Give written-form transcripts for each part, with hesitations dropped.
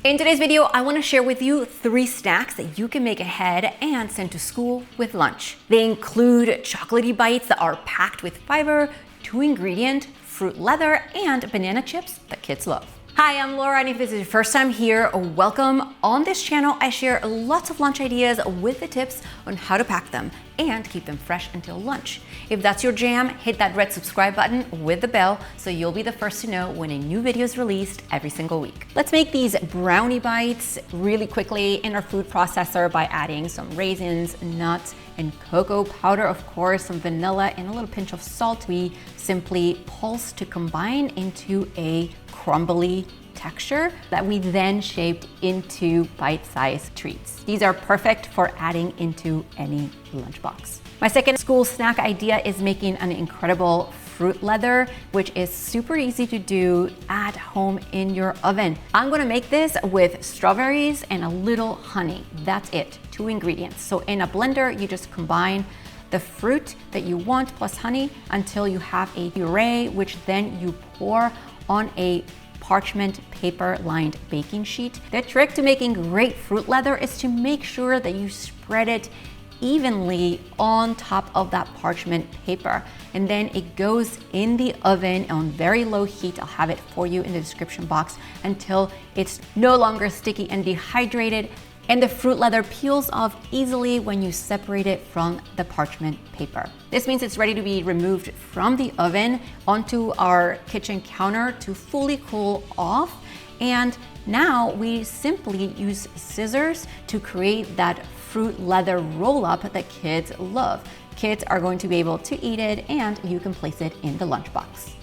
In today's video, I want to share with you 3 snacks that you can make ahead and send to school with lunch. They include chocolatey bites that are packed with fiber, 2-ingredient fruit leather, and banana chips that kids love. Hi, I'm Laura, and if this is your first time here, welcome. On this channel, I share lots of lunch ideas with the tips on how to pack them and keep them fresh until lunch. If that's your jam, hit that red subscribe button with the bell so you'll be the first to know when a new video is released every single week. Let's make these brownie bites really quickly in our food processor by adding some raisins, nuts, and cocoa powder, of course, some vanilla, and a little pinch of salt. We simply pulse to combine into a crumbly texture that we then shaped into bite-sized treats. These are perfect for adding into any lunchbox. My second school snack idea is making an incredible fruit leather, which is super easy to do at home in your oven. I'm gonna make this with strawberries and a little honey. That's it, 2 ingredients. So in a blender, you just combine the fruit that you want plus honey until you have a puree, which then you pour on a parchment paper lined baking sheet. The trick to making great fruit leather is to make sure that you spread it evenly on top of that parchment paper, and then it goes in the oven on very low heat. I'll have it for you in the description box until it's no longer sticky and dehydrated, and the fruit leather peels off easily when you separate it from the parchment paper. This means it's ready to be removed from the oven onto our kitchen counter to fully cool off. And now we simply use scissors to create that fruit leather roll-up that kids love. Kids are going to be able to eat it, and you can place it in the lunchbox.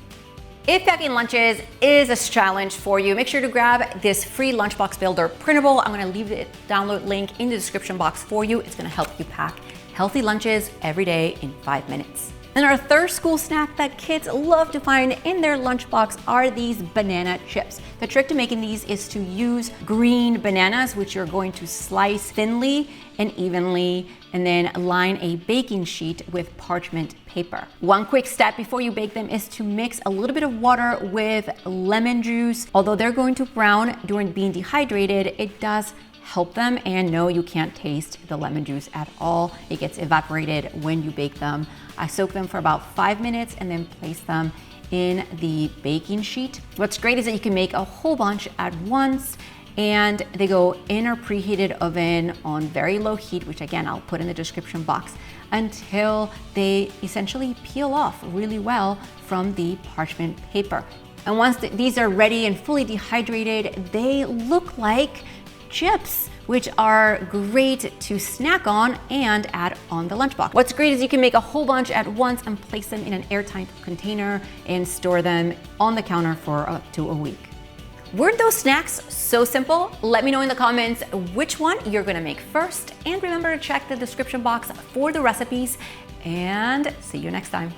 If packing lunches is a challenge for you, make sure to grab this free lunchbox builder printable. I'm gonna leave the download link in the description box for you. It's gonna help you pack healthy lunches every day in 5 minutes. And our third school snack that kids love to find in their lunchbox are these banana chips. The trick to making these is to use green bananas, which you're going to slice thinly and evenly, and then line a baking sheet with parchment paper. One quick step before you bake them is to mix a little bit of water with lemon juice. Although they're going to brown during being dehydrated, it does help them, and no, you can't taste the lemon juice at all. It gets evaporated when you bake them. I soak them for about 5 minutes and then place them in the baking sheet. What's great is that you can make a whole bunch at once, and they go in our preheated oven on very low heat, which again, I'll put in the description box, until they essentially peel off really well from the parchment paper. And once these are ready and fully dehydrated, they look like chips, which are great to snack on and add on the lunchbox. What's great is you can make a whole bunch at once and place them in an airtight container and store them on the counter for up to a week. Weren't those snacks so simple? Let me know in the comments which one you're gonna make first, and remember to check the description box for the recipes, and see you next time.